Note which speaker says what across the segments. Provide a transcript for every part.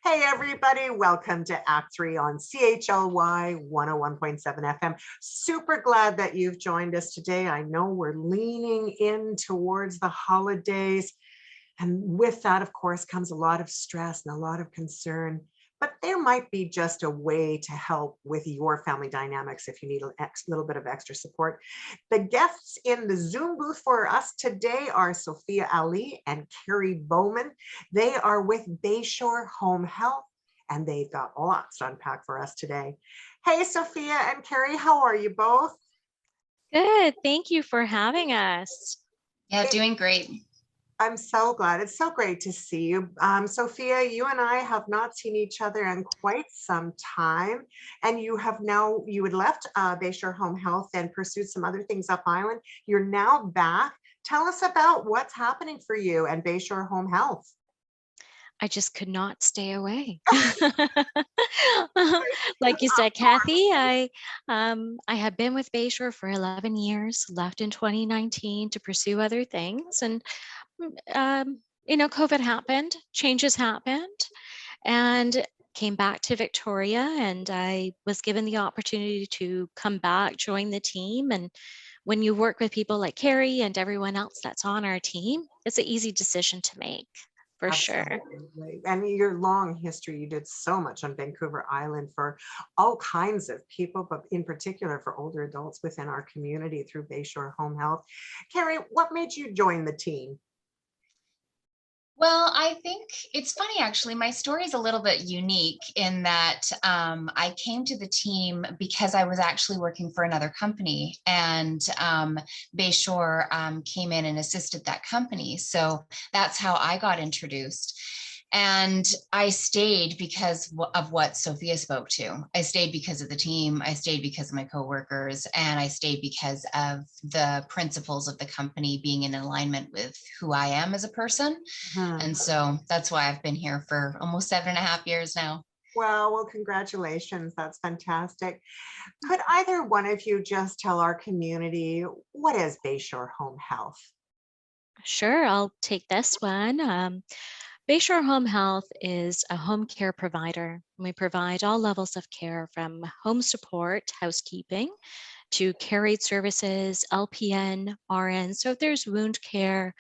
Speaker 1: Hey everybody, welcome to Act 3 on CHLY 101.7 FM. Super glad that you've joined us today. I know we're leaning in towards the holidays, and with that, of course, comes a lot of stress and a lot of concern. But there might be just a way to help with your family dynamics if you need a little bit of extra support. The guests in the Zoom booth for us today are Sophia Ali and Carrie Bowman. They are with Bayshore Home Health, and they've got lots to unpack for us today. Hey, Sophia and Carrie, how are you both?
Speaker 2: Good. Thank you for having us.
Speaker 3: Yeah, doing great.
Speaker 1: I'm so glad. It's so great to see you. Sophia, you and I have not seen each other in quite some time. And you had left Bayshore Home Health and pursued some other things up island. You're now back. Tell us about what's happening for you and Bayshore Home Health.
Speaker 2: I just could not stay away. Like you said, Kathy, I have been with Bayshore for 11 years, left in 2019 to pursue other things. And COVID happened, changes happened, and came back to Victoria, and I was given the opportunity to come back, join the team. And when you work with people like Carrie and everyone else that's on our team, it's an easy decision to make, for sure.
Speaker 1: And your long history, you did so much on Vancouver Island for all kinds of people, but in particular for older adults within our community through Bayshore Home Health. Carrie, what made you join the team?
Speaker 3: Well, I think it's funny, actually. My story is a little bit unique in that I came to the team because I was actually working for another company, and Bayshore came in and assisted that company. So that's how I got introduced. And I stayed because of what Sophia spoke to. I stayed because of the team. I stayed because of my coworkers, and I stayed because of the principles of the company being in alignment with who I am as a person. And so that's why I've been here for almost 7.5 years now.
Speaker 1: Well, congratulations. That's fantastic. Could either one of you just tell our community, what is Bayshore Home Health?
Speaker 2: Sure, I'll take this one. Bayshore Home Health is a home care provider. We provide all levels of care, from home support, housekeeping, to care aid services, LPN, RN. So if there's wound care,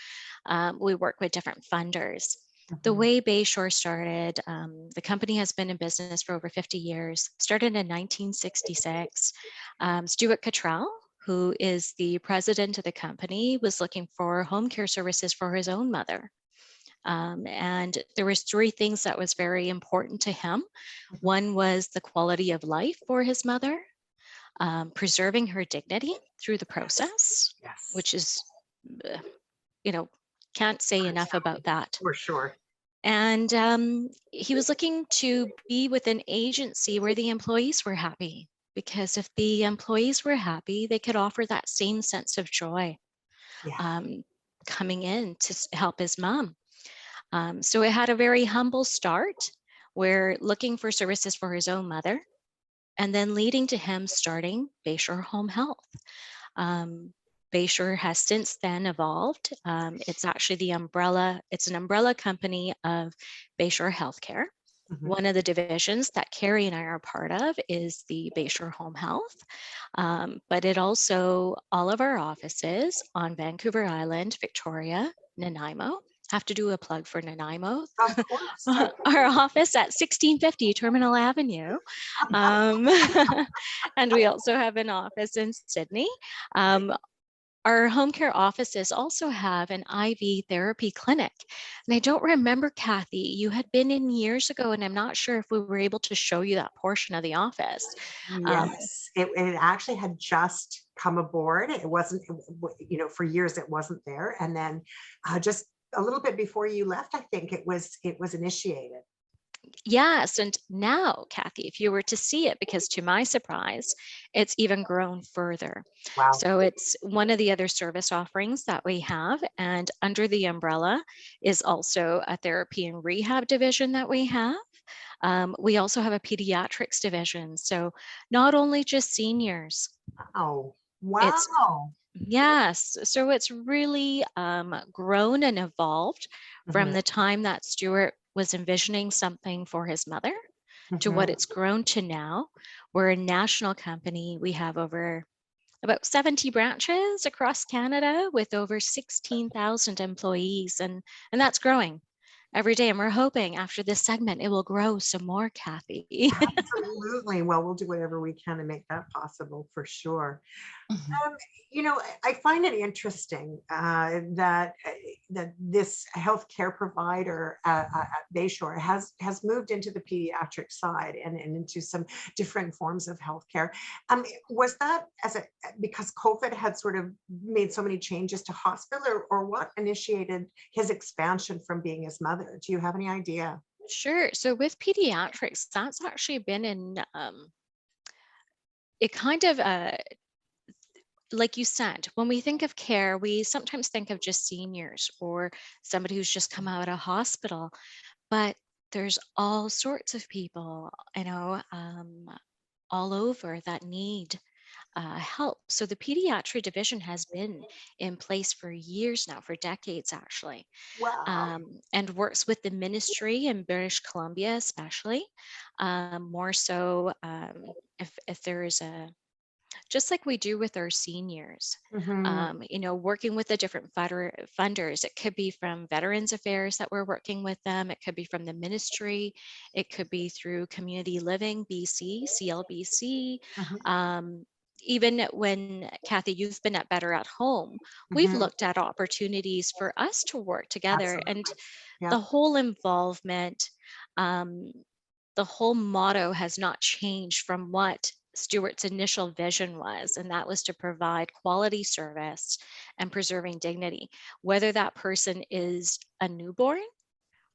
Speaker 2: we work with different funders. The way Bayshore started, the company has been in business for over 50 years, started in 1966. Stuart Cottrell, who is the president of the company, was looking for home care services for his own mother. And there was 3 things that was very important to him. One was the quality of life for his mother, preserving her dignity through the process, which is, can't say enough about that.
Speaker 1: For sure.
Speaker 2: And he was looking to be with an agency where the employees were happy, because if the employees were happy, they could offer that same sense of joy coming in to help his mom. So it had a very humble start, where looking for services for his own mother, and then leading to him starting Bayshore Home Health. Bayshore has since then evolved. It's actually it's an umbrella company of Bayshore Healthcare. One of the divisions that Carrie and I are part of is the Bayshore Home Health, but it also, all of our offices on Vancouver Island, Victoria, Nanaimo. Have to do a plug for Nanaimo.
Speaker 1: Of course.
Speaker 2: Our office at 1650 Terminal Avenue. And we also have an office in Sydney. Our home care offices also have an IV therapy clinic. And I don't remember, Kathy, you had been in years ago, and I'm not sure if we were able to show you that portion of the office.
Speaker 1: Yes, it actually had just come aboard. It wasn't, for years it wasn't there. And then just a little bit before you left, I think it was initiated.
Speaker 2: Yes, and now, Kathy, if you were to see it, because to my surprise, it's even grown further.
Speaker 1: Wow.
Speaker 2: So it's one of the other service offerings that we have, and under the umbrella is also a therapy and rehab division that we have. We also have a pediatrics division, so not only just seniors.
Speaker 1: Oh, wow.
Speaker 2: Yes, so it's really grown and evolved from the time that Stuart was envisioning something for his mother to what
Speaker 1: Mhm.
Speaker 2: it's grown to now. We're a national company. We have over about 70 branches across Canada with over 16,000 employees, and that's growing every day. And we're hoping after this segment, it will grow some more, Kathy.
Speaker 1: Absolutely. Well, we'll do whatever we can to make that possible for sure.
Speaker 3: Mhm.
Speaker 1: Um, I find it interesting that this healthcare provider at Bayshore has moved into the pediatric side and into some different forms of healthcare. Was that because COVID had sort of made so many changes to hospital, or what initiated his expansion from being his mother? Do you have any idea?
Speaker 2: Sure. So with pediatrics, that's actually been in it kind of like you said, when we think of care, we sometimes think of just seniors or somebody who's just come out of hospital, but there's all sorts of people, all over that need help. So the pediatric division has been in place for years now, for decades actually,
Speaker 1: Wow.
Speaker 2: and works with the ministry in British Columbia, especially more so if there is a just like we do with our seniors,
Speaker 1: Mhm.
Speaker 2: working with the different funders. It could be from Veterans Affairs that we're working with them. It could be from the ministry. It could be through Community Living BC, CLBC.
Speaker 1: Mhm.
Speaker 2: Um, Even when, Kathy, you've been at Better at Home, we've
Speaker 1: Mhm.
Speaker 2: looked at opportunities for us to work together, and
Speaker 1: Absolutely. Yeah.
Speaker 2: the whole involvement, um, the whole motto has not changed from what Stewart's initial vision was, and that was to provide quality service and preserving dignity, whether that person is a newborn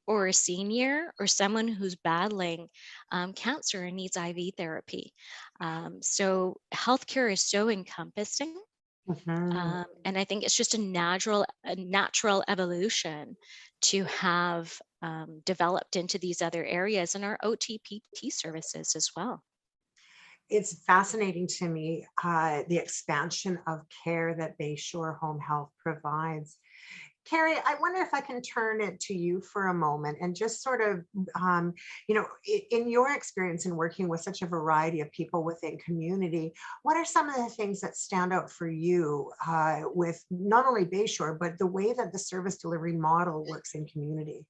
Speaker 2: or a senior or someone who's battling cancer and needs IV therapy. So healthcare is so encompassing.
Speaker 1: Mhm.
Speaker 2: And I think it's just a natural evolution to have developed into these other areas and our OTPT services as well.
Speaker 1: It's fascinating to me, the expansion of care that Bayshore Home Health provides. Carrie, I wonder if I can turn it to you for a moment and just sort of, in your experience in working with such a variety of people within community, what are some of the things that stand out for you with not only Bayshore, but the way that the service delivery model works in community?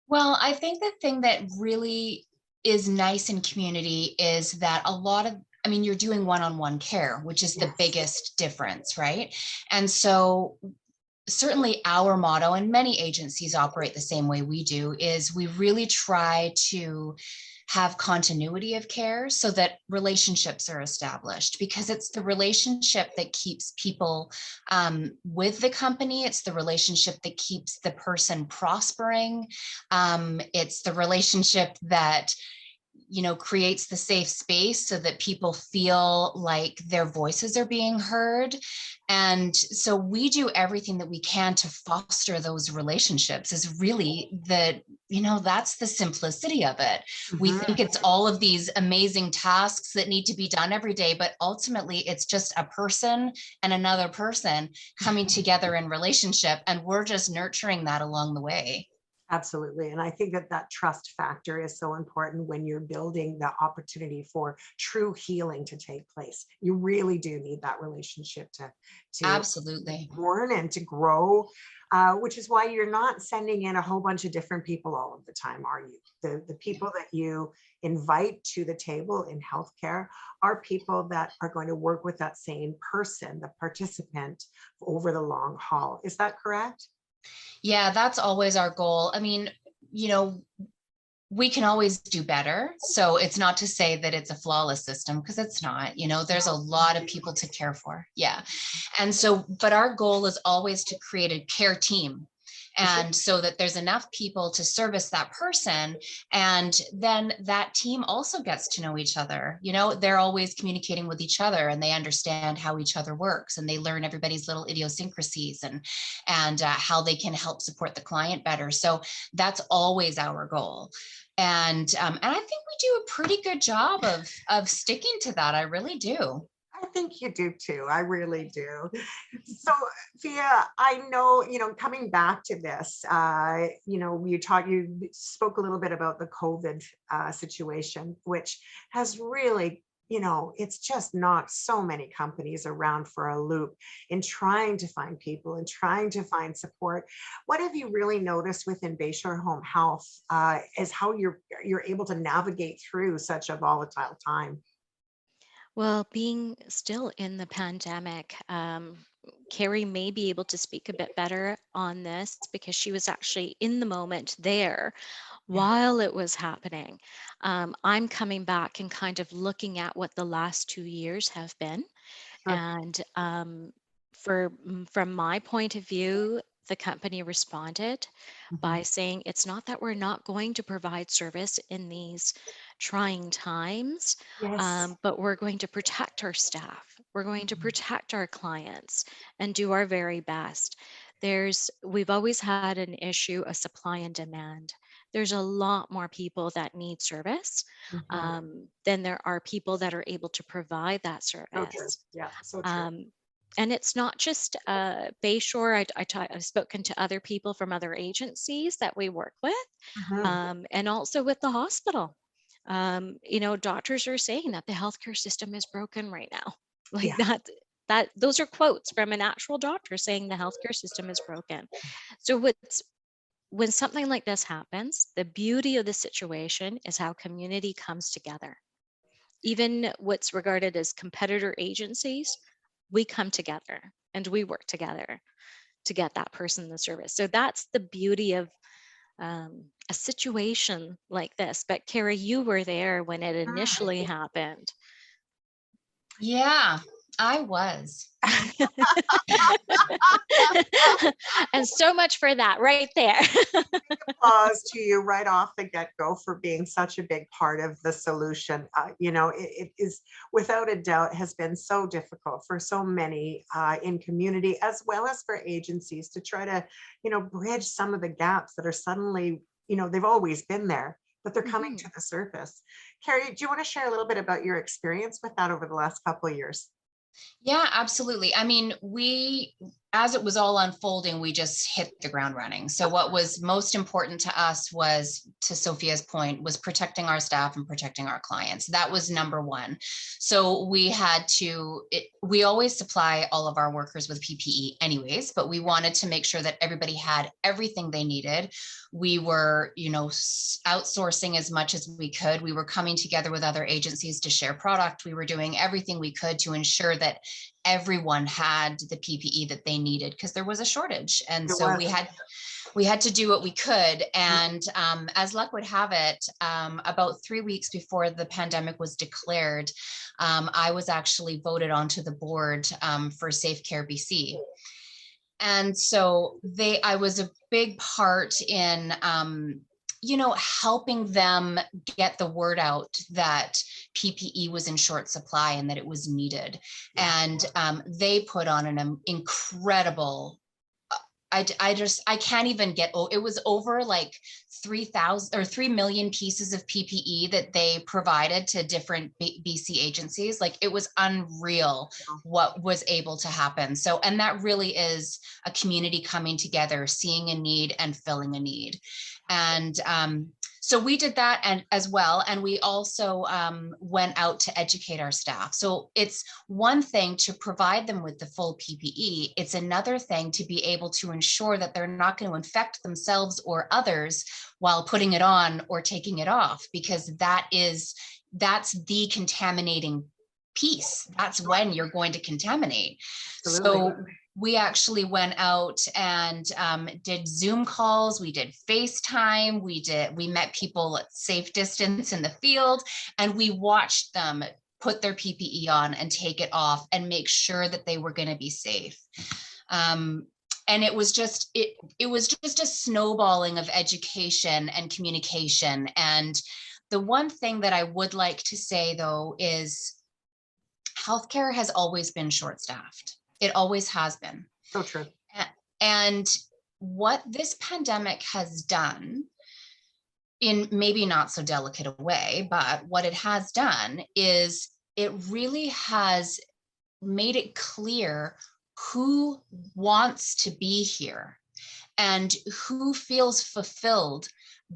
Speaker 3: Well, I think the thing that really is nice in community is that you're doing one-on-one care, which is the
Speaker 1: Yes.
Speaker 3: biggest difference, right? And so certainly our motto, and many agencies operate the same way we do, is we really try to have continuity of care so that relationships are established, because it's the relationship that keeps people with the company. It's the relationship that keeps the person prospering. It's the relationship that creates the safe space so that people feel like their voices are being heard. And so we do everything that we can to foster those relationships, is really that's the simplicity of it. We
Speaker 1: Mhm.
Speaker 3: think it's all of these amazing tasks that need to be done every day, but ultimately it's just a person and another person coming together in relationship, and we're just nurturing that along the way.
Speaker 1: Absolutely. And I think that that trust factor is so important when you're building the opportunity for true healing to take place. You really do need that relationship to
Speaker 3: Absolutely.
Speaker 1: born and to grow, which is why you're not sending in a whole bunch of different people all of the time, are you? The people that you invite to the table in healthcare are people that are going to work with that same person, the participant, over the long haul. Is that correct?
Speaker 3: Yeah, that's always our goal. You know, we can always do better. So it's not to say that it's a flawless system, because it's not. There's a lot of people to care for. Yeah. And so, but our goal is always to create a care team. And so that there's enough people to service that person. And then that team also gets to know each other. They're always communicating with each other, and they understand how each other works, and they learn everybody's little idiosyncrasies and how they can help support the client better. So that's always our goal. And I think we do a pretty good job of sticking to that. I really do.
Speaker 1: I think you do too. I really do. So, Via, I know, coming back to this, you spoke a little bit about the COVID situation, which has really, it's just knocked so many companies around for a loop in trying to find people and trying to find support. What have you really noticed within Bayshore Home Health is how you're able to navigate through such a volatile time?
Speaker 2: Well, being still in the pandemic, Carrie may be able to speak a bit better on this because she was actually in the moment there
Speaker 1: Yeah.
Speaker 2: while it was happening. I'm coming back and kind of looking at what the last 2 years have been.
Speaker 1: Sure.
Speaker 2: And from my point of view, the company responded
Speaker 1: Mhm.
Speaker 2: by saying it's not that we're not going to provide service in these trying times,
Speaker 1: Yes.
Speaker 2: but we're going to protect our staff. We're going to
Speaker 1: Mhm.
Speaker 2: protect our clients and do our very best. We've always had an issue of supply and demand. There's a lot more people that need service
Speaker 1: Mhm.
Speaker 2: than there are people that are able to provide that
Speaker 1: So true.
Speaker 2: service.
Speaker 1: Yeah, so true.
Speaker 2: Um, and it's not just Bayshore. I've spoken to other people from other agencies that we work with,
Speaker 1: Mhm.
Speaker 2: and also with the hospital. Doctors are saying that the healthcare system is broken right now. Like
Speaker 1: Yeah.
Speaker 2: that those are quotes from an actual doctor saying the healthcare system is broken. So when something like this happens, the beauty of the situation is how community comes together. Even what's regarded as competitor agencies, we come together and we work together to get that person the service. So that's the beauty of a situation like this. But Kara, you were there when it initially happened.
Speaker 3: Yeah, I was.
Speaker 2: And so much for that right there.
Speaker 1: Applause to you right off the get-go for being such a big part of the solution. It is without a doubt has been so difficult for so many in community as well as for agencies to try to, bridge some of the gaps that are suddenly, they've always been there, but they're coming
Speaker 2: Mhm.
Speaker 1: to the surface. Carrie, do you want to share a little bit about your experience with that over the last couple of years?
Speaker 3: Yeah, absolutely. I mean, as it was all unfolding, we just hit the ground running. So what was most important to us was, to Sophia's point, was protecting our staff and protecting our clients. That was number one. So we always supply all of our workers with PPE anyways, but we wanted to make sure that everybody had everything they needed. We were, outsourcing as much as we could. We were coming together with other agencies to share product. We were doing everything we could to ensure that everyone had the PPE that they needed because there was a shortage. And
Speaker 1: It
Speaker 3: so
Speaker 1: was.
Speaker 3: we had to do what we could. And as luck would have it, about 3 weeks before the pandemic was declared, I was actually voted onto the board for Safe Care BC. And so I was a big part in helping them get the word out that PPE was in short supply and that it was needed.
Speaker 1: Yeah.
Speaker 3: And they put on an incredible, I can't even it was over like 3,000 or 3 million pieces of PPE that they provided to different BC agencies. Like, it was unreal what was able to happen. So, and that really is a community coming together, seeing a need and filling a need. And so we did that and as well. And we also went out to educate our staff. So it's one thing to provide them with the full PPE. It's another thing to be able to ensure that they're not going to infect themselves or others while putting it on or taking it off, because that's the contaminating piece. That's when you're going to contaminate.
Speaker 1: Absolutely.
Speaker 3: So we actually went out and did Zoom calls. We did FaceTime. We met people at safe distance in the field, and we watched them put their PPE on and take it off and make sure that they were going to be safe. And it was just a snowballing of education and communication. And the one thing that I would like to say, though, is healthcare has always been short-staffed. It always has been.
Speaker 1: So true.
Speaker 3: And what this pandemic has done, in maybe not so delicate a way, but what it has done is it really has made it clear who wants to be here and who feels fulfilled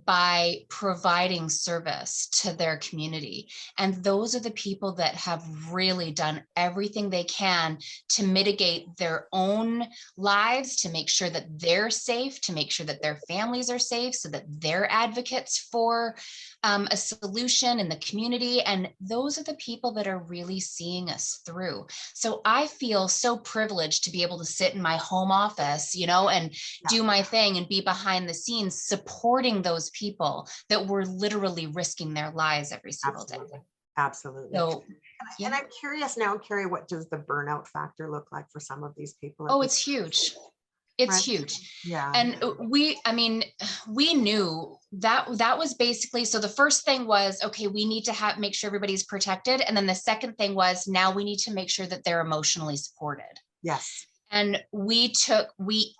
Speaker 3: by providing service to their community. And those are the people that have really done everything they can to mitigate their own lives, to make sure that they're safe, to make sure that their families are safe, so that they're advocates for a solution in the community. And those are the people that are really seeing us through. So I feel so privileged to be able to sit in my home office, and do my thing and be behind the scenes supporting those people that were literally risking their lives every single day.
Speaker 1: Absolutely.
Speaker 3: So,
Speaker 1: and I'm curious now, Carrie, what does the burnout factor look like for some of these people?
Speaker 3: Oh, it's huge. It's huge.
Speaker 1: Yeah.
Speaker 3: And we knew that was basically, so the first thing was, okay, we need to make sure everybody's protected. And then the second thing was, now we need to make sure that they're emotionally supported.
Speaker 1: Yes.
Speaker 3: And we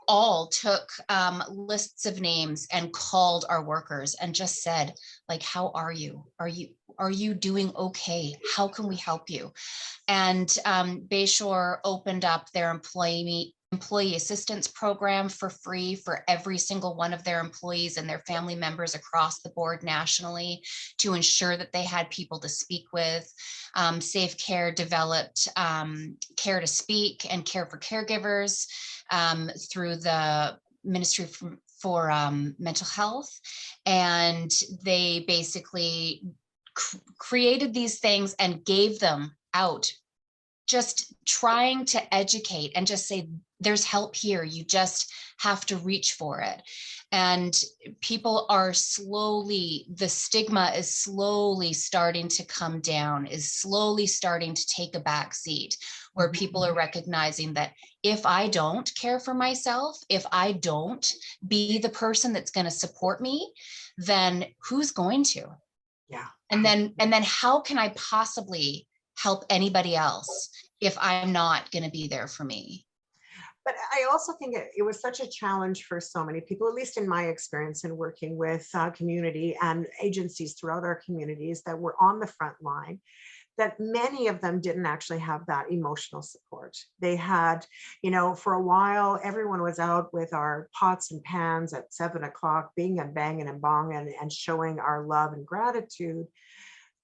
Speaker 3: all took lists of names and called our workers and just said, like, how are you? Are you doing okay? How can we help you? And Bayshore opened up their employee assistance program for free for every single one of their employees and their family members across the board nationally, to ensure that they had people to speak with. Safe Care developed Care to Speak and Care for Caregivers through the Ministry for Mental Health. And they basically created these things and gave them out, just trying to educate and just say, there's help here. You just have to reach for it. And people are the stigma is slowly starting to come down, is slowly starting to take a back seat, where people are recognizing that if I don't care for myself, if I don't be the person that's going to support me, then who's going to?
Speaker 1: Yeah.
Speaker 3: And then how can I possibly help anybody else if I'm not going to be there for me?
Speaker 1: But I also think it was such a challenge for so many people, at least in my experience in working with community and agencies throughout our communities that were on the front line, that many of them didn't actually have that emotional support. They had, for a while, everyone was out with our pots and pans at 7 o'clock, bing and banging and bong and showing our love and gratitude.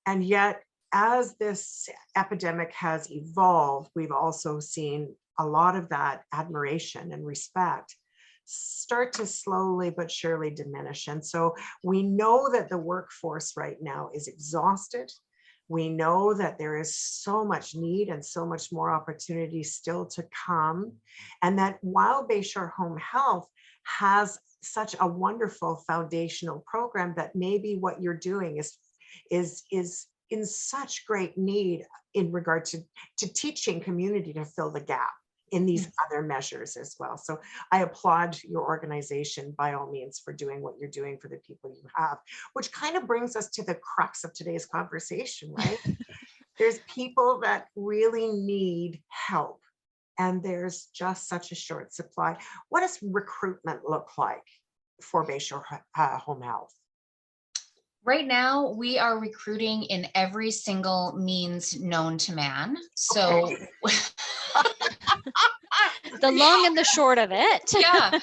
Speaker 1: And yet, as this epidemic has evolved, we've also seen a lot of that admiration and respect start to slowly but surely diminish. And so we know that the workforce right now is exhausted. We know that there is so much need and so much more opportunity still to come. And that while Bayshore Home Health has such a wonderful foundational program, that maybe what you're doing is in such great need in regard to teaching community to fill the gap in these other measures as well. So I applaud your organization by all means for doing what you're doing for the people you have, which kind of brings us to the crux of today's conversation, right? There's people that really need help, and there's just such a short supply. What does recruitment look like for Bayshore Home Health?
Speaker 3: Right now, we are recruiting in every single means known to man. So
Speaker 1: Okay.
Speaker 2: The long and the short of it.
Speaker 3: Yeah.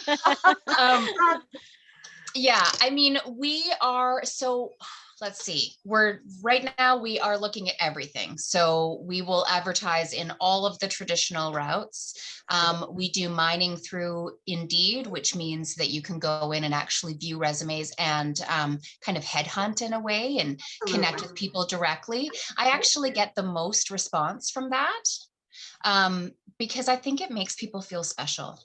Speaker 3: Yeah, I mean, we are, so let's see, right now we are looking at everything. So we will advertise in all of the traditional routes. We do mining through Indeed, which means that you can go in and actually view resumes and kind of headhunt in a way and connect with people directly. I actually get the most response from that because I think it makes people feel special,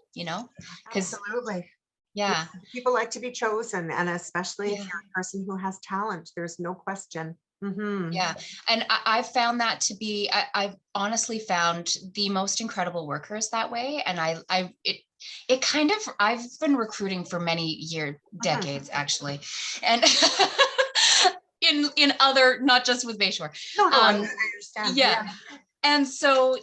Speaker 1: Absolutely.
Speaker 3: Yeah.
Speaker 1: People like to be chosen, and especially if
Speaker 3: Yeah.
Speaker 1: you're a person who has talent, there's no question.
Speaker 3: Yeah. And I've found that to be, I've honestly found the most incredible workers that way. And I've been recruiting for many decades actually. And in other, not just with Bayshore.
Speaker 1: No, I understand.
Speaker 3: Yeah. And so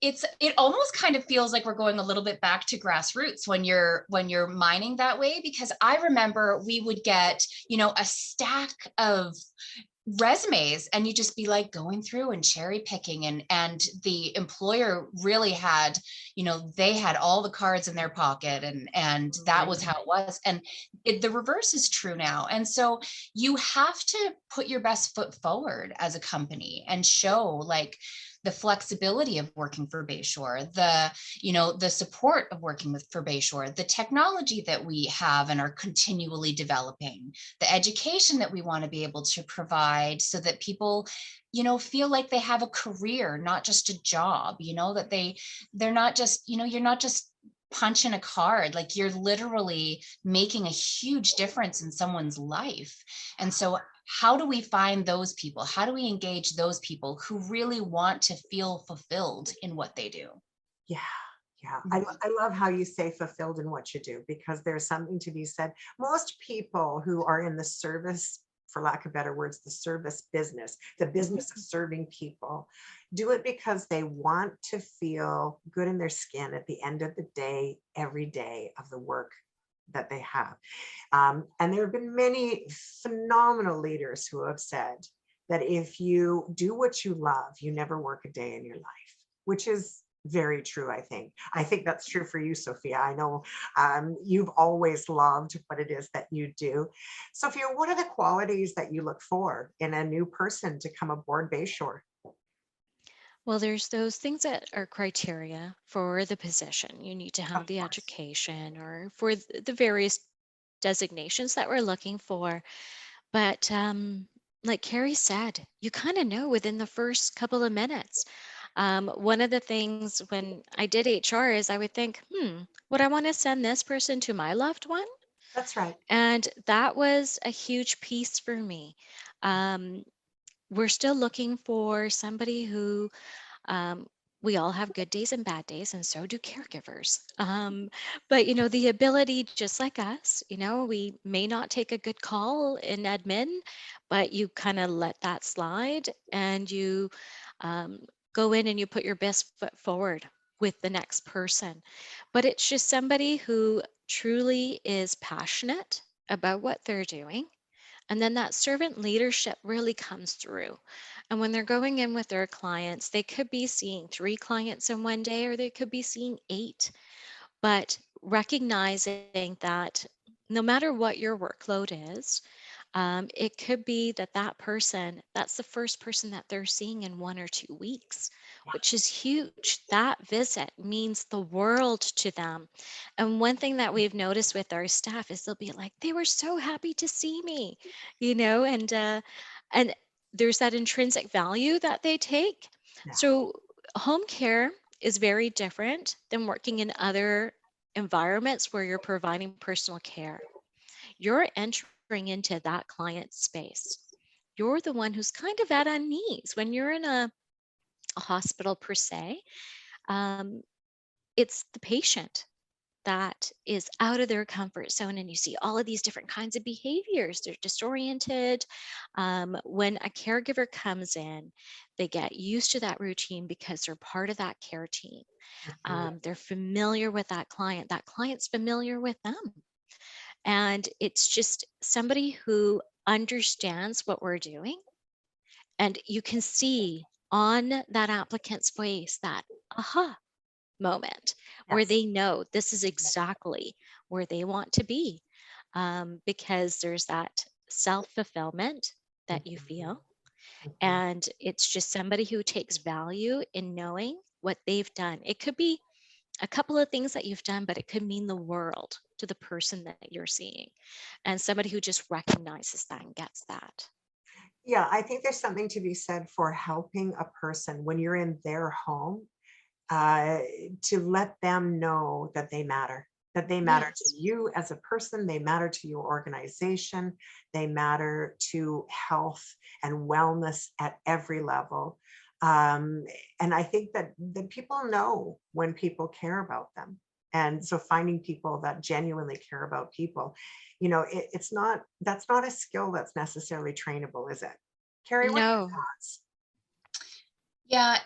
Speaker 3: it almost kind of feels like we're going a little bit back to grassroots when you're mining that way, because I remember we would get, a stack of resumes, and you just be like going through and cherry picking, and the employer really had, they had all the cards in their pocket, and that was how it was. And the reverse is true now. And so you have to put your best foot forward as a company and show like the flexibility of working for Bayshore, the support of working for Bayshore, the technology that we have and are continually developing, the education that we want to be able to provide so that people, feel like they have a career, not just a job, that they're not just, you're not just punching a card, like you're literally making a huge difference in someone's life. And so how do we find those people? How do we engage those people who really want to feel fulfilled in what they do?
Speaker 1: Yeah. Yeah, I love how you say fulfilled in what you do, because there's something to be said. Most people who are in the service, for lack of better words, the service business, the business of serving people, do it because they want to feel good in their skin at the end of the day, every day of the work that they have. And there have been many phenomenal leaders who have said that if you do what you love, you never work a day in your life, which is very true, I think. I think that's true for you, Sophia. I know you've always loved what it is that you do. Sophia, what are the qualities that you look for in a new person to come aboard Bayshore?
Speaker 2: Well, there's those things that are criteria for the position. You need to
Speaker 1: Of
Speaker 2: have the
Speaker 1: course.
Speaker 2: education or for the various designations that we're looking for. But like Carrie said, you kind of know within the first couple of minutes. One of the things when I did HR is I would think, would I want to send this person to my loved one?
Speaker 1: That's right.
Speaker 2: And that was a huge piece for me. Um, we're still looking for somebody who um, we all have good days and bad days, and so do caregivers. But the ability, just like us, we may not take a good call in admin, but you kind of let that slide, and you um, go in and you put your best foot forward with the next person. But it's just somebody who truly is passionate about what they're doing, and then that servant leadership really comes through. And when they're going in with their clients, they could be seeing 3 clients in one day, or they could be seeing 8. But recognizing that no matter what your workload is, it could be that that's the first person that they're seeing in 1 or 2 weeks, which is huge. That visit means the world to them. And one thing that we've noticed with our staff is they'll be like, they were so happy to see me, and there's that intrinsic value that they take.
Speaker 1: Yeah.
Speaker 2: So home care is very different than working in other environments where you're providing personal care. You're entering into that client space. You're the one who's kind of at unease when you're in a hospital per se. Um, it's the patient that is out of their comfort zone, and you see all of these different kinds of behaviors. They're disoriented. When a caregiver comes in, they get used to that routine because they're part of that care team. They're familiar with that client. That client's familiar with them. And it's just somebody who understands what we're doing. And you can see on that applicant's face that aha moment where
Speaker 1: Yes.
Speaker 2: they know this is exactly where they want to be, because there's that self-fulfillment that you feel.
Speaker 1: Mhm.
Speaker 2: And it's just somebody who takes value in knowing what they've done. It could be a couple of things that you've done, but it could mean the world to the person that you're seeing. And somebody who just recognizes that and gets that.
Speaker 1: Yeah, I think there's something to be said for helping a person when you're in their home, uh, to let them know that they matter, that they matter to
Speaker 2: Yes.
Speaker 1: you as a person, they matter to your organization, they matter to health and wellness at every level. Um, and I think that people know when people care about them. And so finding people that genuinely care about people, it's not, that's not a skill that's necessarily trainable, is it? Carrie, what are your
Speaker 2: No.
Speaker 1: thoughts?
Speaker 3: Yeah,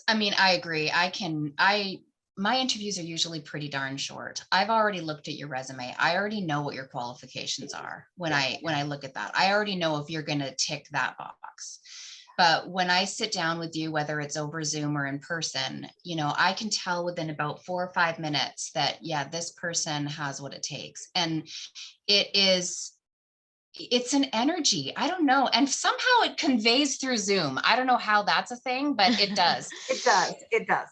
Speaker 3: I mean, I agree. I my interviews are usually pretty darn short. I've already looked at your resume. I already know what your qualifications are when I look at that. I already know if you're going to tick that box. But when I sit down with you, whether it's over Zoom or in person, I can tell within about 4 or 5 minutes that, yeah, this person has what it takes. And it's an energy. I don't know. And somehow it conveys through Zoom. I don't know how that's a thing, but it does.
Speaker 1: It does. It does.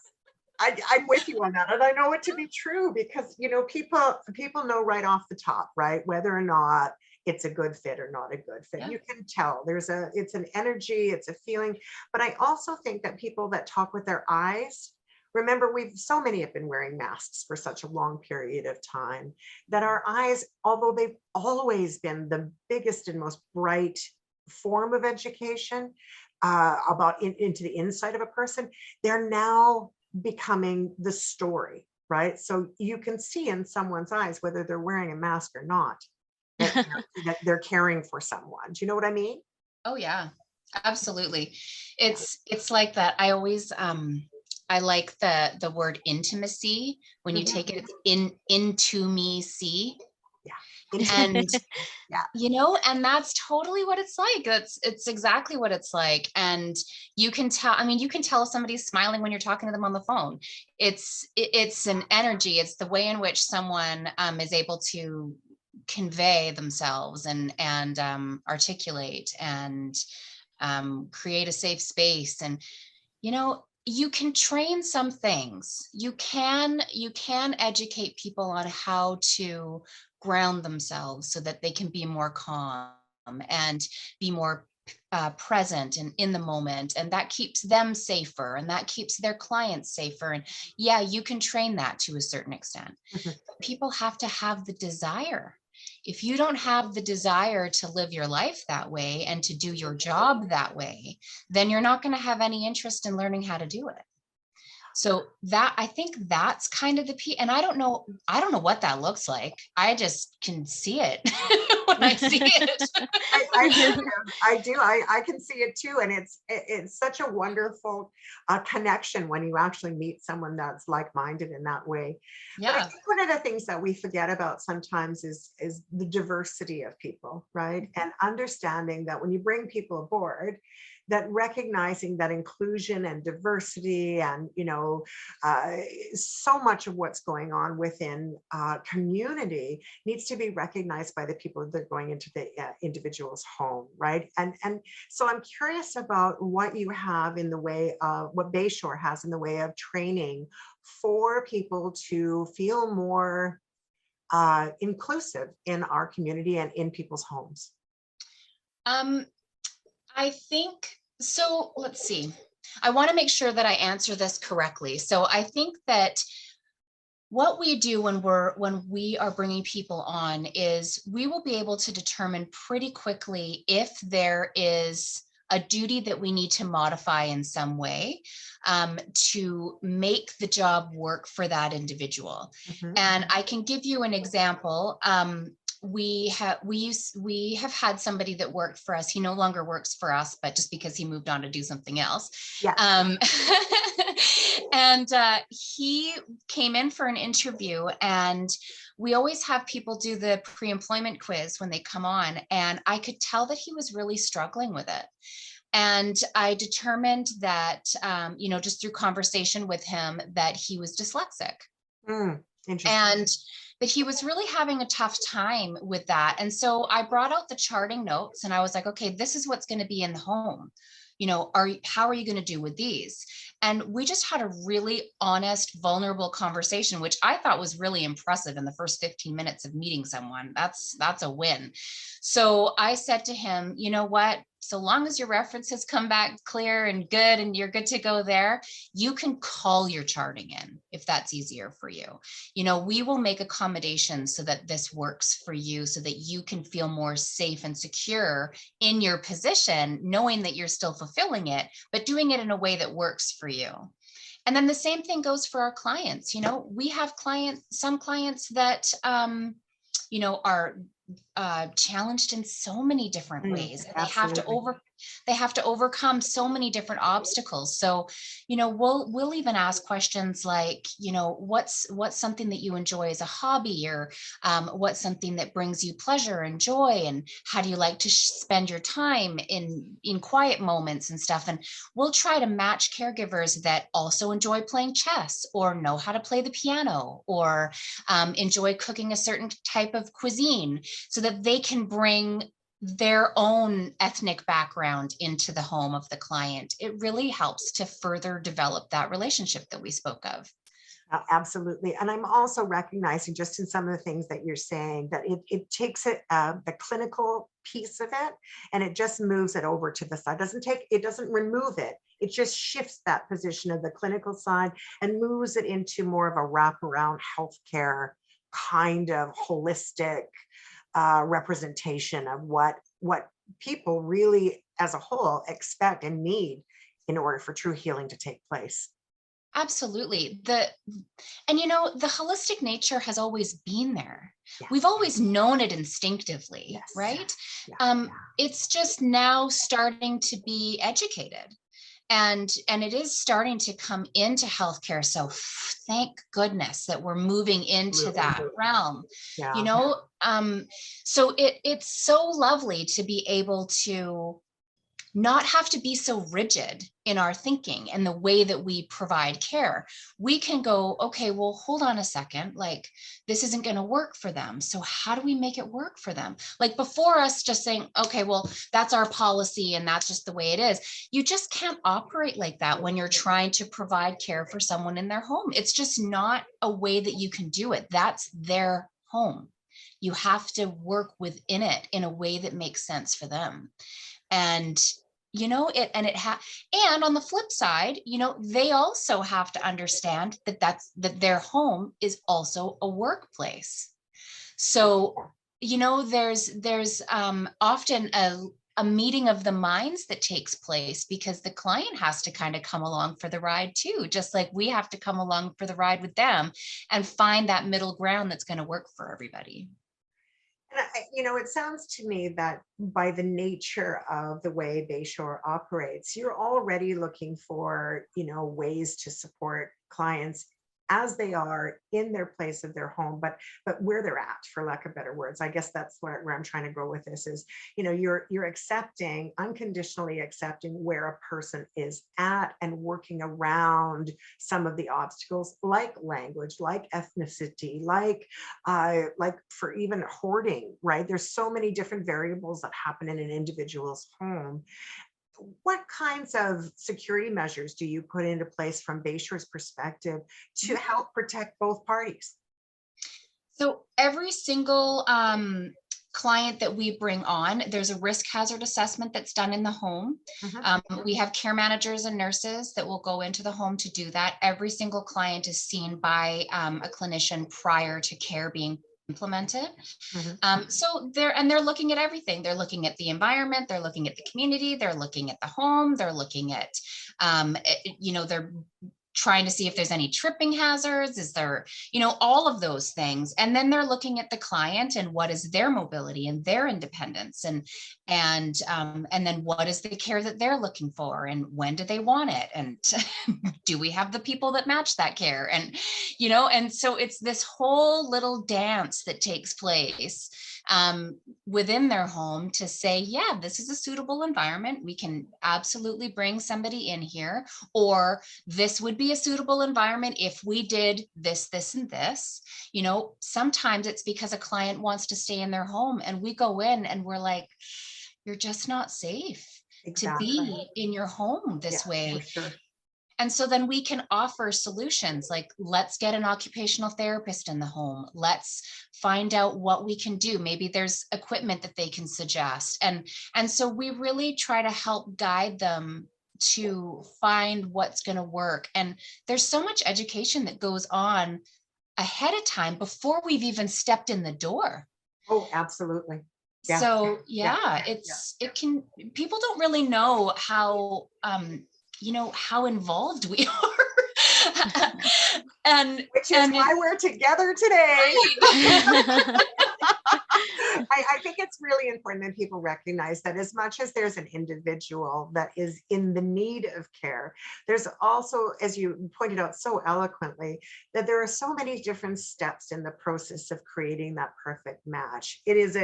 Speaker 1: I'm with you on that. And I know it to be true because, people know right off the top, right? Whether or not it's a good fit or not a good fit.
Speaker 3: Yeah.
Speaker 1: You can tell it's an energy, it's a feeling. But I also think that people that talk with their eyes, remember, so many have been wearing masks for such a long period of time that our eyes, although they've always been the biggest and most bright form of education about into the inside of a person, they're now becoming the story, right? So you can see in someone's eyes, whether they're wearing a mask or not, that they're caring for someone. Do you know what I mean?
Speaker 3: Oh yeah, absolutely. It's like that. I always I like the word intimacy. When you take it into me, see.
Speaker 1: Yeah.
Speaker 3: And
Speaker 1: Yeah.
Speaker 3: and that's totally what it's like. It's exactly what it's like. And you can tell, you can tell if somebody's smiling when you're talking to them on the phone. It's an energy. It's the way in which someone is able to convey themselves and articulate and create a safe space. And you can train some things. You can educate people on how to ground themselves so that they can be more calm and be more present and in the moment, and that keeps them safer and that keeps their clients safer. And yeah, you can train that to a certain extent. People have to have the desire. If you don't have the desire to live your life that way and to do your job that way, then you're not going to have any interest in learning how to do it. So I think that's kind of the piece. And I don't know what that looks like. I just can see it when I see it.
Speaker 1: I do. I can see it too. And it's such a wonderful connection when you actually meet someone that's like-minded in that way.
Speaker 3: Yeah.
Speaker 1: But I think one of the things that we forget about sometimes is the diversity of people, right? And understanding that when you bring people aboard, that recognizing that inclusion and diversity and so much of what's going on within community needs to be recognized by the people that are going into the individual's home, right? And so I'm curious about what you have in the way of what Bayshore has in the way of training for people to feel more inclusive in our community and in people's homes.
Speaker 3: I think so. Let's see. I want to make sure that I answer this correctly. So I think that what we do when we are bringing people on is we will be able to determine pretty quickly if there is a duty that we need to modify in some way to make the job work for that individual. And I can give you an example. We have had somebody that worked for us. He no longer works for us, but just because he moved on to do something else.
Speaker 1: Yeah.
Speaker 3: And he came in for an interview, and we always have people do the pre-employment quiz when they come on. And I could tell that he was really struggling with it. And I determined that, just through conversation with him, that he was dyslexic.
Speaker 1: Interesting.
Speaker 3: And that he was really having a tough time with that. And so I brought out the charting notes and I was like, okay, this is what's going to be in the home. How are you going to do with these? And we just had a really honest, vulnerable conversation, which I thought was really impressive in the first 15 minutes of meeting someone. That's a win. So I said to him, you know what? So long as your references come back clear and good and you're good to go there, you can call your charting in if that's easier for you. We will make accommodations so that this works for you so that you can feel more safe and secure in your position, knowing that you're still fulfilling it, but doing it in a way that works for you. And then the same thing goes for our clients. We have some clients that, are challenged in so many different ways. They have to They have to overcome so many different obstacles. So, we'll even ask questions like, what's something that you enjoy as a hobby, or what's something that brings you pleasure and joy, and how do you like to spend your time in quiet moments and stuff. And we'll try to match caregivers that also enjoy playing chess, or know how to play the piano, or enjoy cooking a certain type of cuisine, so that they can bring their own ethnic background into the home of the client. It really helps to further develop that relationship that we spoke of.
Speaker 1: Absolutely. And I'm also recognizing, just in some of the things that you're saying, that it takes it, the clinical piece of it, and it just moves it over to the side. It doesn't remove it. It just shifts that position of the clinical side and moves it into more of a wraparound healthcare kind of holistic representation of what people really as a whole expect and need in order for true healing to take place.
Speaker 3: Absolutely. The holistic nature has always been there.
Speaker 1: Yes.
Speaker 3: We've always known it instinctively,
Speaker 1: Yes.
Speaker 3: right?
Speaker 1: Yeah.
Speaker 3: It's just now starting to be educated. And it is starting to come into healthcare. So thank goodness that we're moving into that realm.
Speaker 1: Yeah.
Speaker 3: So it's so lovely to be able to not have to be so rigid in our thinking and the way that we provide care. We can go, okay, well, hold on a second, like this isn't going to work for them. So how do we make it work for them? Like before us just saying, okay, well, that's our policy and that's just the way it is. You just can't operate like that when you're trying to provide care for someone in their home. It's just not a way that you can do it. That's their home. You have to work within it in a way that makes sense for them. And and on the flip side, they also have to understand that their home is also a workplace. So, there's often a meeting of the minds that takes place, because the client has to kind of come along for the ride too, just like we have to come along for the ride with them and find that middle ground that's going to work for everybody.
Speaker 1: And it sounds to me that by the nature of the way Bayshore operates, you're already looking for, ways to support clients as they are in their place of their home, but where they're at, for lack of better words. I guess that's where I'm trying to go with this is, you're unconditionally accepting where a person is at, and working around some of the obstacles, like language, like ethnicity, like for even hoarding, right? There's so many different variables that happen in an individual's home. What kinds of security measures do you put into place from Bayshore's perspective to help protect both parties?
Speaker 3: So every single client that we bring on, there's a risk hazard assessment that's done in the home. We have care managers and nurses that will go into the home to do that. Every single client is seen by a clinician prior to care being implemented. So they're looking at everything. They're looking at the environment, they're looking at the community, they're looking at the home, they're looking at, they're trying to see if there's any tripping hazards, is there, all of those things. And then they're looking at the client and what is their mobility and their independence, and then what is the care that they're looking for, and when do they want it, and do we have the people that match that care, and and so it's this whole little dance that takes place within their home to say, yeah, this is a suitable environment. We can absolutely bring somebody in here, or this would be a suitable environment if we did this, this, and this. Sometimes it's because a client wants to stay in their home, and we go in and we're like, you're just not safe to be in your home this way.
Speaker 1: For sure.
Speaker 3: And so then we can offer solutions like, let's get an occupational therapist in the home. Let's find out what we can do. Maybe there's equipment that they can suggest. And so we really try to help guide them to find what's going to work. And there's so much education that goes on ahead of time before we've even stepped in the door.
Speaker 1: Oh, absolutely. Yeah.
Speaker 3: So people don't really know how, how involved we are.
Speaker 1: Which is why we're together today. I think it's really important that people recognize that as much as there's an individual that is in the need of care, there's also, as you pointed out so eloquently, that there are so many different steps in the process of creating that perfect match. It's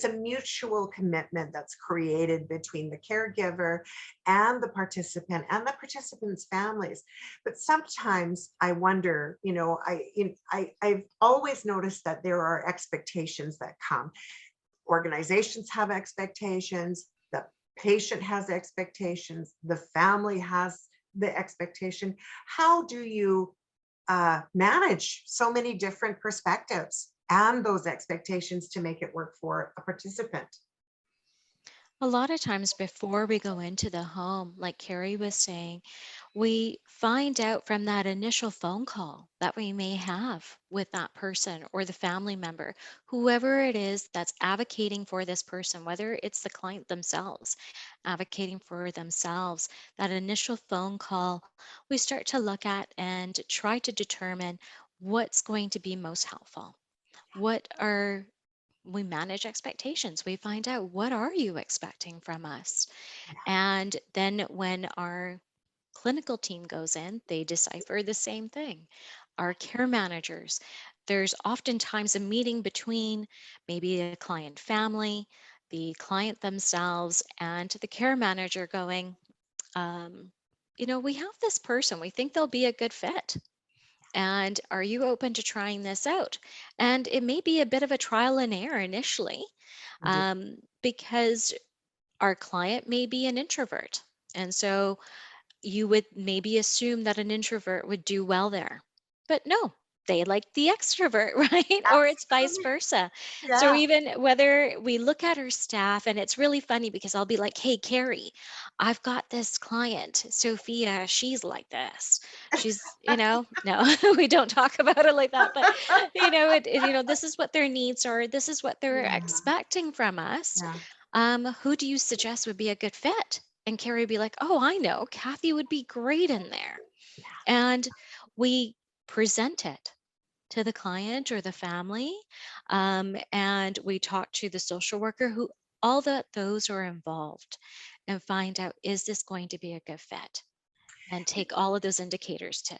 Speaker 1: a mutual commitment that's created between the caregiver and the participant and the participants' families. But sometimes I wonder, I've always noticed that there are expectations that come. Organizations have expectations, the patient has expectations, the family has the expectation. How do you manage so many different perspectives and those expectations to make it work for a participant?
Speaker 2: A lot of times before we go into the home, like Carrie was saying, we find out from that initial phone call that we may have with that person or the family member, whoever it is that's advocating for this person, whether it's the client themselves advocating for themselves, that initial phone call, we start to look at and try to determine what's going to be most helpful. What are We manage expectations. We find out, what are you expecting from us? And then when our clinical team goes in, they decipher the same thing. Our care managers, there's oftentimes a meeting between maybe a client family, the client themselves, and the care manager going, we have this person, we think they'll be a good fit. And are you open to trying this out? And it may be a bit of a trial and error initially, because our client may be an introvert. And so you would maybe assume that an introvert would do well there. But no, they like the extrovert, right? Or it's vice
Speaker 1: Absolutely.
Speaker 2: versa. So
Speaker 1: Yeah.
Speaker 2: even whether we look at our staff, and it's really funny because I'll be like, hey, Carrie, I've got this client, Sophia, she's like this. She's, no, we don't talk about it like that. But, this is what their needs are. This is what they're
Speaker 1: Yeah.
Speaker 2: expecting from us.
Speaker 1: Yeah.
Speaker 2: Who do you suggest would be a good fit? And Carrie would be like, oh, I know, Kathy would be great in there. And we present it to the client or the family. And we talk to the social worker, who all that those are involved, and find out, is this going to be a good fit? And take all of those indicators to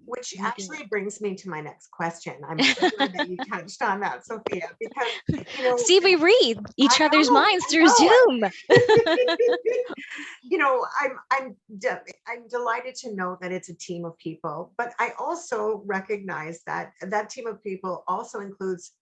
Speaker 1: Which
Speaker 2: looking
Speaker 1: actually brings me to my next question. I'm so glad that you touched on that, Sophia, because, you know,
Speaker 2: see, we read each
Speaker 1: I
Speaker 2: other's
Speaker 1: know,
Speaker 2: minds
Speaker 1: I
Speaker 2: through
Speaker 1: know.
Speaker 2: Zoom.
Speaker 1: I'm delighted to know that it's a team of people, but I also recognize that that team of people also includes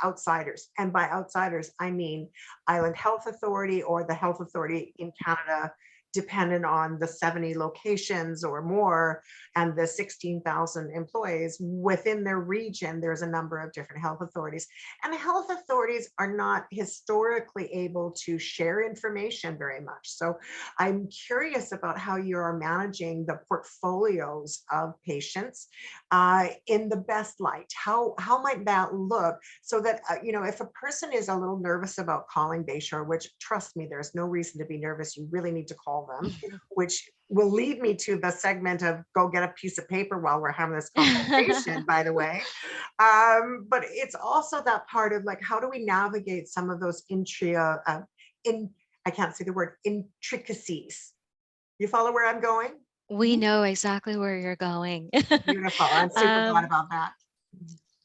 Speaker 1: outsiders, and by outsiders I mean Island Health Authority or the Health Authority in Canada, dependent on the 70 locations or more and the 16,000 employees within their region. There's a number of different health authorities, and the health authorities are not historically able to share information very much. So I'm curious about how you are managing the portfolios of patients in the best light. How might that look, so that if a person is a little nervous about calling Bayshore, which, trust me, there's no reason to be nervous. You really need to call them, which will lead me to the segment of go get a piece of paper while we're having this conversation, by the way. But it's also that part of, like, how do we navigate some of those I can't say the word, intricacies. You follow where I'm going?
Speaker 2: We know exactly where you're going.
Speaker 1: Beautiful. I'm super glad
Speaker 2: um,
Speaker 1: about that.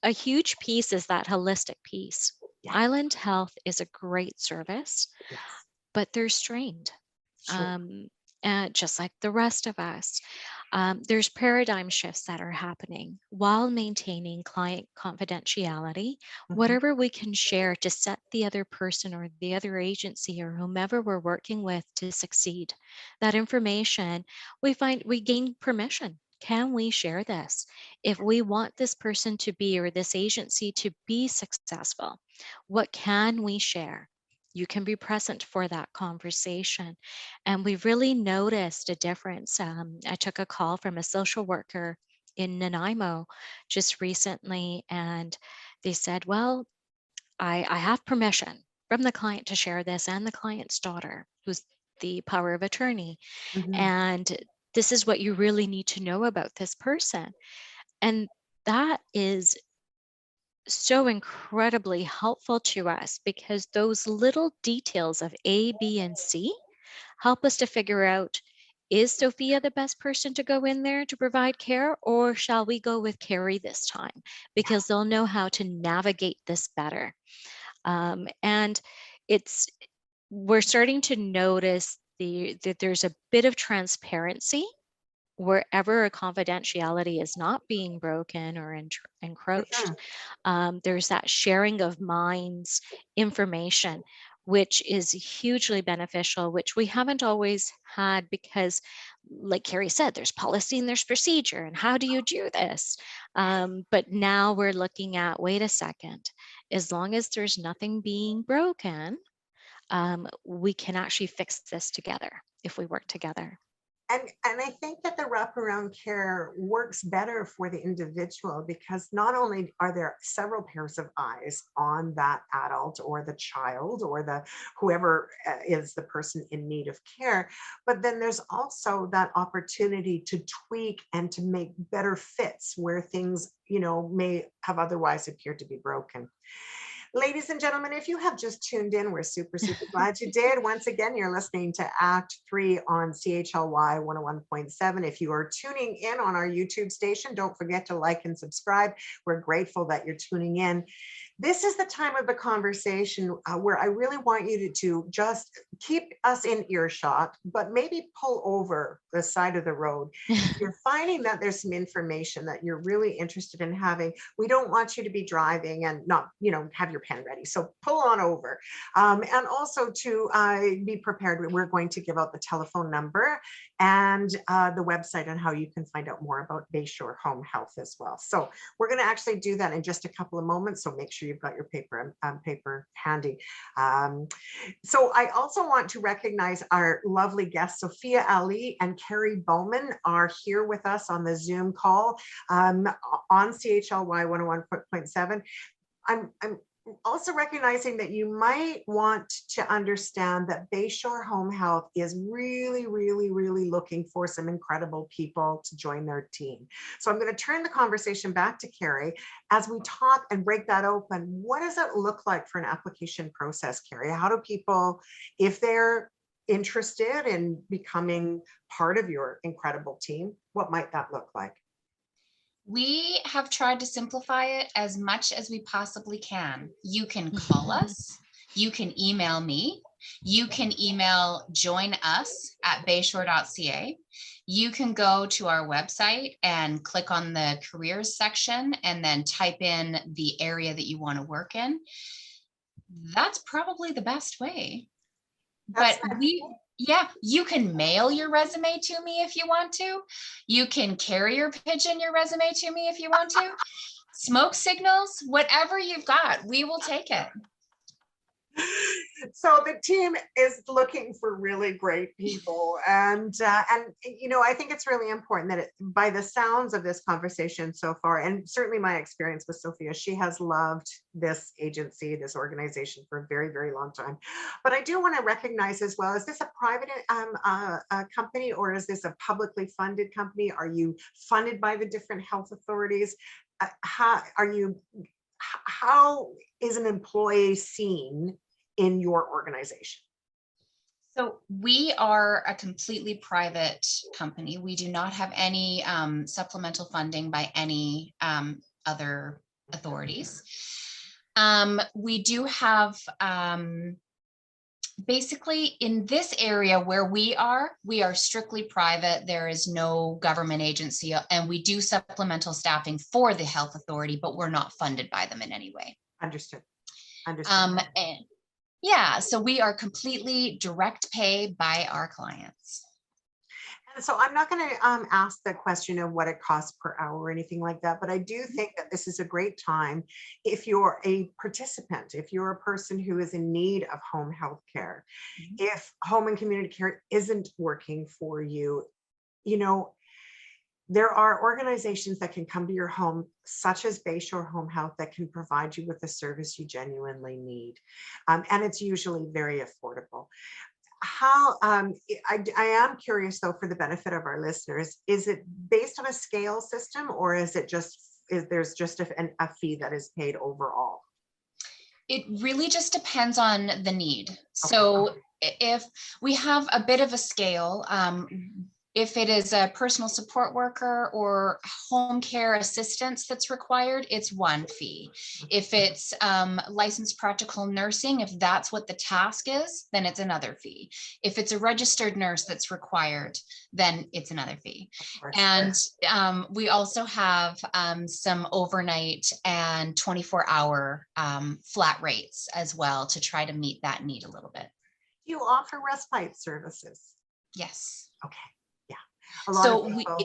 Speaker 2: a huge piece is that holistic piece.
Speaker 1: Yeah.
Speaker 2: Island Health is a great service,
Speaker 1: Yes.
Speaker 2: but they're strained,
Speaker 1: Sure.
Speaker 2: and just like the rest of us. There's paradigm shifts that are happening while maintaining client confidentiality.
Speaker 1: Mhm.
Speaker 2: Whatever we can share to set the other person or the other agency or whomever we're working with to succeed, that information, we gain permission. Can we share this? If we want this person to be, or this agency to be successful, what can we share? You can be present for that conversation. And we really noticed a difference. I took a call from a social worker in Nanaimo just recently, and they said, well, I have permission from the client to share this, and the client's daughter, who's the power of attorney.
Speaker 1: Mhm.
Speaker 2: And this is what you really need to know about this person. And that is so incredibly helpful to us because those little details of A, B, and C help us to figure out, is Sophia the best person to go in there to provide care, or shall we go with Carrie this time? Because they'll know how to navigate this better. And it's, we're starting to notice that there's a bit of transparency wherever a confidentiality is not being broken or encroached.
Speaker 1: Mhm.
Speaker 2: There's that sharing of minds information, which is hugely beneficial, which we haven't always had because, like Carrie said, there's policy and there's procedure. And how do you do this? But now we're looking at, wait a second, as long as there's nothing being broken, we can actually fix this together if we work together.
Speaker 1: And I think that the wraparound care works better for the individual because not only are there several pairs of eyes on that adult or the child or the whoever is the person in need of care, but then there's also that opportunity to tweak and to make better fits where things, may have otherwise appeared to be broken. Ladies and gentlemen, if you have just tuned in, we're super, super glad you did. Once again, you're listening to Act 3 on CHLY 101.7. If you are tuning in on our YouTube station, don't forget to like and subscribe. We're grateful that you're tuning in. This is the time of the conversation where I really want you to just keep us in earshot, but maybe pull over the side of the road. If you're finding that there's some information that you're really interested in having, we don't want you to be driving and not, have your pen ready. So pull on over. And also to be prepared, we're going to give out the telephone number and the website on how you can find out more about Bayshore Home Health as well. So we're going to actually do that in just a couple of moments. So make sure you've got your paper handy. So I also want to recognize our lovely guests. Sophia Ali and Carrie Bowman are here with us on the Zoom call on CHLY 101.7. I'm also recognizing that you might want to understand that Bayshore Home Health is really, really, really looking for some incredible people to join their team. So I'm going to turn the conversation back to Carrie as we talk and break that open. What does it look like for an application process, Carrie? How do people, if they're interested in becoming part of your incredible team, what might that look like?
Speaker 3: We have tried to simplify it as much as we possibly can. You can call us, you can email me, you can email joinus@bayshore.ca. You can go to our website and click on the careers section and then type in the area that you want to work in. That's probably the best way. But you can mail your resume to me if you want to. You can carrier pigeon your resume to me if you want to. Smoke signals, whatever you've got, we will take it.
Speaker 1: So the team is looking for really great people, and I think it's really important that by the sounds of this conversation so far, and certainly my experience with Sophia, she has loved this agency, this organization for a very, very long time. But I do want to recognize as well: is this a private company or is this a publicly funded company? Are you funded by the different health authorities? How is an employee seen in your organization?
Speaker 3: So we are a completely private company. We do not have any supplemental funding by any other authorities. We do have basically in this area where we are strictly private. There is no government agency, and we do supplemental staffing for the health authority, but we're not funded by them in any way.
Speaker 1: Understood.
Speaker 3: And yeah, so we are completely direct pay by our clients.
Speaker 1: And so I'm not going to ask the question of what it costs per hour or anything like that, but I do think that this is a great time if you're a participant, if you're a person who is in need of home health care, if home and community care isn't working for you, there are organizations that can come to your home, such as Bayshore Home Health, that can provide you with the service you genuinely need. And it's usually very affordable. How I am curious though, for the benefit of our listeners, is it based on a scale system or is it just there's just a fee that is paid overall?
Speaker 3: It really just depends on the need.
Speaker 1: Okay.
Speaker 3: So if we have a bit of a scale, if it is a personal support worker or home care assistance that's required, it's one fee. If it's licensed practical nursing, if that's what the task is, then it's another fee. If it's a registered nurse that's required, then it's another fee. And we also have some overnight and 24-hour flat rates as well to try to meet that need a little bit.
Speaker 1: Do you offer respite services?
Speaker 3: Yes.
Speaker 1: Okay. A lot
Speaker 3: So
Speaker 1: of people.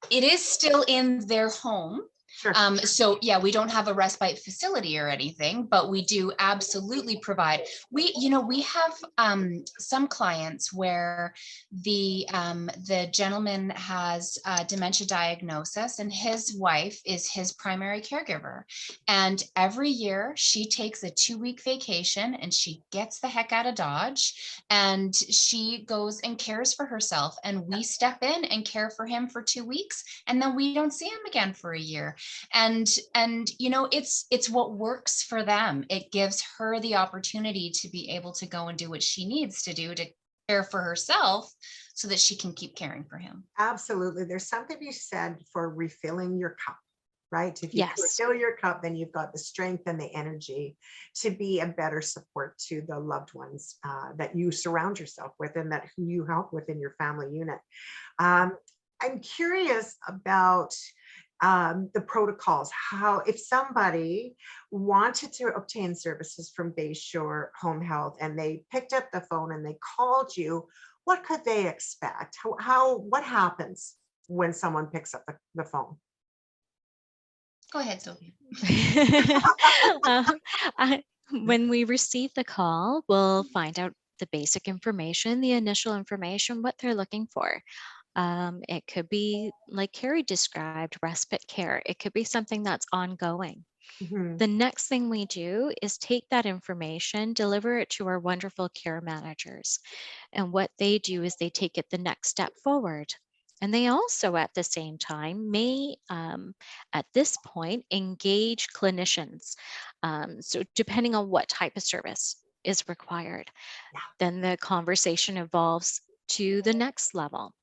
Speaker 3: it is still in their home.
Speaker 1: Sure.
Speaker 3: So yeah, we don't have a respite facility or anything, but we do absolutely provide. We have some clients where the gentleman has a dementia diagnosis and his wife is his primary caregiver. And every year she takes a 2-week vacation and she gets the heck out of Dodge and she goes and cares for herself. And we step in and care for him for 2 weeks and then we don't see him again for a year. And it's what works for them. It gives her the opportunity to be able to go and do what she needs to do to care for herself so that she can keep caring for him.
Speaker 1: Absolutely. There's something to be said for refilling your cup, right? If you
Speaker 2: Yes.
Speaker 1: refill your cup, then you've got the strength and the energy to be a better support to the loved ones that you surround yourself with and that who you help with in your family unit. I'm curious about the protocols, how if somebody wanted to obtain services from Bayshore Home Health and they picked up the phone and they called you, what could they expect? What happens when someone picks up the phone?
Speaker 3: Go ahead, Sophie.
Speaker 2: When we receive the call, we'll find out the basic information, the initial information, what they're looking for. It could be, like Carrie described, respite care. It could be something that's ongoing.
Speaker 1: Mhm.
Speaker 2: The next thing we do is take that information, deliver it to our wonderful care managers. And what they do is they take it the next step forward. And they also, at the same time, may, at this point, engage clinicians. So depending on what type of service is required, then the conversation evolves to the next level.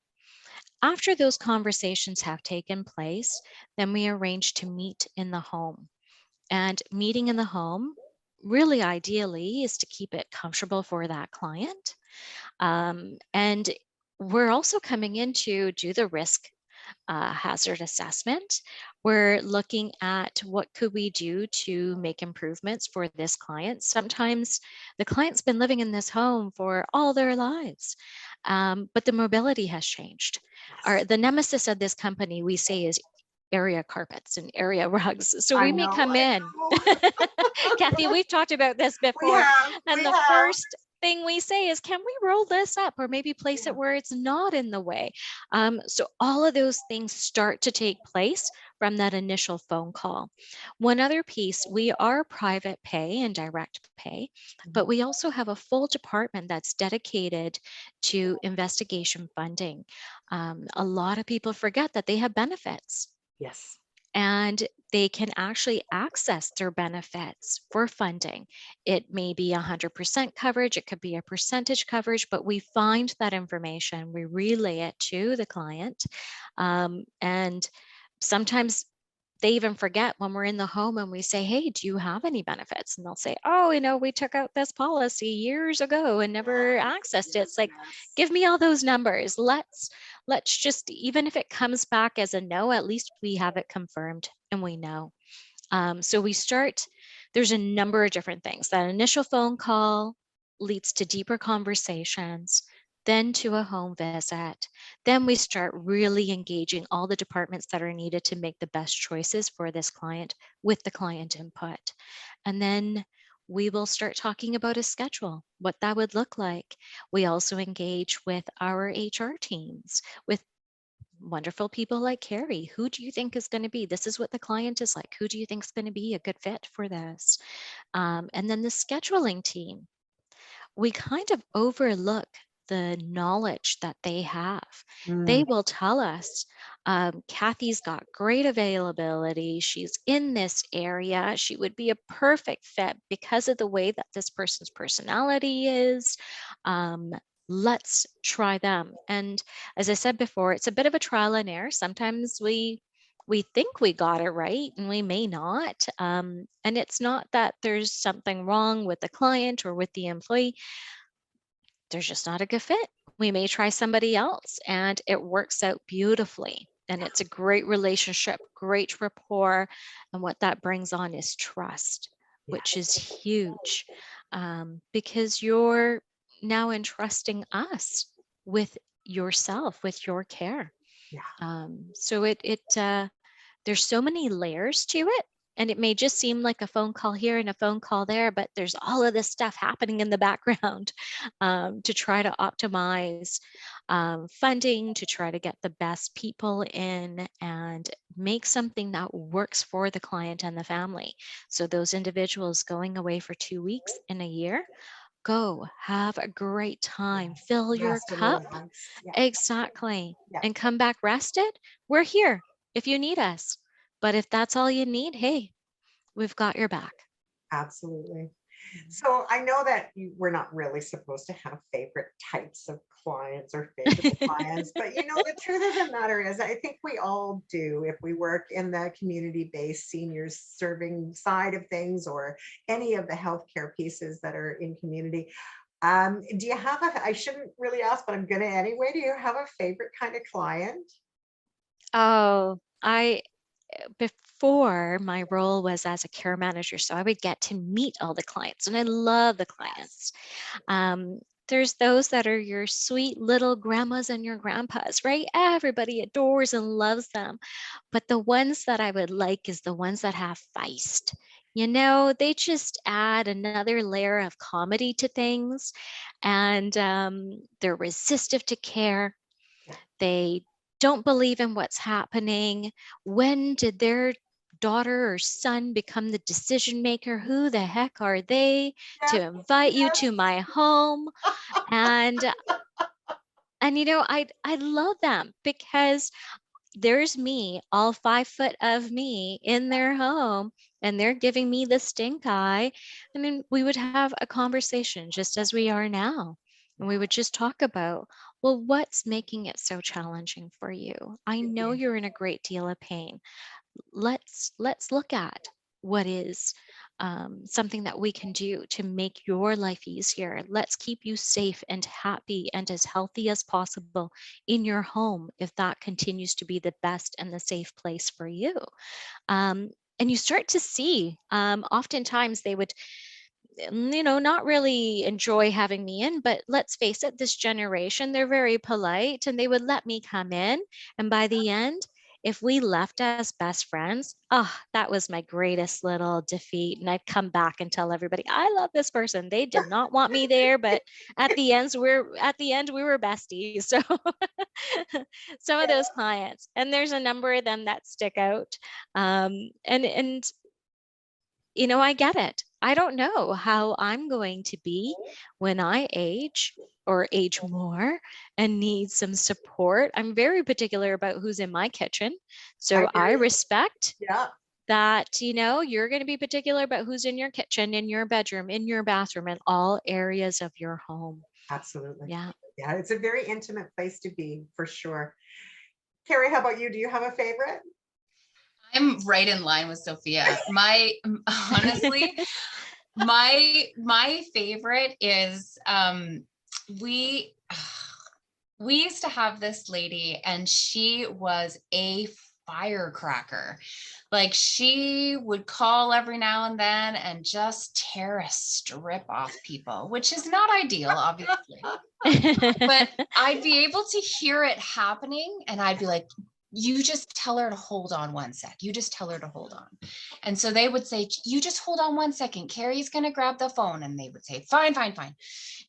Speaker 2: After those conversations have taken place, then we arrange to meet in the home. And meeting in the home, really ideally, is to keep it comfortable for that client. And we're also coming in to do the risk hazard assessment. We're looking at what could we do to make improvements for this client. Sometimes the client's been living in this home for all their lives, but the mobility has changed. The nemesis of this company, we say, is area carpets and area rugs. So we may come in. Kathy, we've talked about this before. And the first thing we say is, can we roll this up or maybe place it where it's not in the way? So all of those things start to take place from that initial phone call. One other piece, we are private pay and direct pay, but we also have a full department that's dedicated to investigation funding. A lot of people forget that they have benefits.
Speaker 1: Yes.
Speaker 2: And they can actually access their benefits for funding. It may be 100% coverage, it could be a percentage coverage, but we find that information, we relay it to the client. And sometimes they even forget when we're in the home and we say, hey, do you have any benefits? And they'll say, oh, we took out this policy years ago and never accessed it. It's like, give me all those numbers. Let's just, even if it comes back as a no, at least we have it confirmed and we know. So we start, there's a number of different things. That initial phone call leads to deeper conversations, then to a home visit. Then we start really engaging all the departments that are needed to make the best choices for this client with the client input. And then we will start talking about a schedule, what that would look like. We also engage with our HR teams, with wonderful people like Carrie. Who do you think is going to be? This is what the client is like. Who do you think is going to be a good fit for this? And then the scheduling team. We kind of overlook the knowledge that they have.
Speaker 1: Mm,
Speaker 2: They will tell us, Kathy's got great availability. She's in this area. She would be a perfect fit because of the way that this person's personality is. Um, let's try them. And as I said before, it's a bit of a trial and error. Sometimes we think we got it right and we may not. And it's not that there's something wrong with the client or with the employee. There's just not a good fit. We may try somebody else and it works out beautifully. And it's a great relationship, great rapport. And what that brings on is trust, which is
Speaker 1: yes.
Speaker 2: huge, because you're now entrusting us with yourself, with your care.
Speaker 1: Yeah.
Speaker 2: So there's so many layers to it. And it may just seem like a phone call here and a phone call there, but there's all of this stuff happening in the background to try to optimize funding, to try to get the best people in and make something that works for the client and the family. So those individuals going away for 2 weeks in a year, go have a great time,
Speaker 1: Yes.
Speaker 2: fill your
Speaker 1: Rest and
Speaker 2: cup.
Speaker 1: relax. Yeah.
Speaker 2: Exactly.
Speaker 1: Yeah.
Speaker 2: And come back rested. We're here if you need us. But if that's all you need, hey, we've got your back.
Speaker 1: Absolutely. So I know that we're not really supposed to have favorite types of clients or favorite clients, but the truth of the matter is, I think we all do if we work in the community-based seniors serving side of things or any of the healthcare pieces that are in community. Do you have I shouldn't really ask, but I'm going to anyway. Do you have a favorite kind of client?
Speaker 2: Oh, before my role was as a care manager, so I would get to meet all the clients and I love the clients. Um, there's those that are your sweet little grandmas and your grandpas, right? Everybody adores and loves them. But the ones that I would like is the ones that have feist. They just add another layer of comedy to things, and they're resistive to care.
Speaker 1: Yeah.
Speaker 2: They don't believe in what's happening. When did their daughter or son become the decision maker? Who the heck are they to
Speaker 1: Yes,
Speaker 2: invite you
Speaker 1: yes.
Speaker 2: to my home? And I love them because there's me, all 5 foot of me in their home, and they're giving me the stink eye. And then we would have a conversation just as we are now. And we would just talk about, well, what's making it so challenging for you? I know you're in a great deal of pain. Let's look at what is something that we can do to make your life easier. Let's keep you safe and happy and as healthy as possible in your home if that continues to be the best and the safe place for you. And you start to see, oftentimes they would not really enjoy having me in, but let's face it, this generation, they're very polite and they would let me come in. And by the end, if we left as best friends, oh, that was my greatest little defeat. And I'd come back and tell everybody, I love this person. They did not want me there, but at the end, we were besties. So some of those clients, and there's a number of them that stick out. And I get it. I don't know how I'm going to be when I age or age more and need some support. I'm very particular about who's in my kitchen.
Speaker 1: I
Speaker 2: So
Speaker 1: hear
Speaker 2: I
Speaker 1: you.
Speaker 2: respect
Speaker 1: Yeah,
Speaker 2: that, you're going to be particular about who's in your kitchen, in your bedroom, in your bathroom, in all areas of your home.
Speaker 1: absolutely.
Speaker 2: Yeah.
Speaker 1: Yeah, it's a very intimate place to be for sure. Carrie, how about you? Do you have a favorite?
Speaker 3: I'm right in line with Sophia. Honestly, my favorite is we we used to have this lady and she was a firecracker. Like she would call every now and then and just tear a strip off people, which is not ideal, obviously. But I'd be able to hear it happening and I'd be like, you just tell her to hold on 1 sec. You just tell her to hold on. And so they would say, you just hold on 1 second. Carrie's going to grab the phone. And they would say, fine, fine, fine.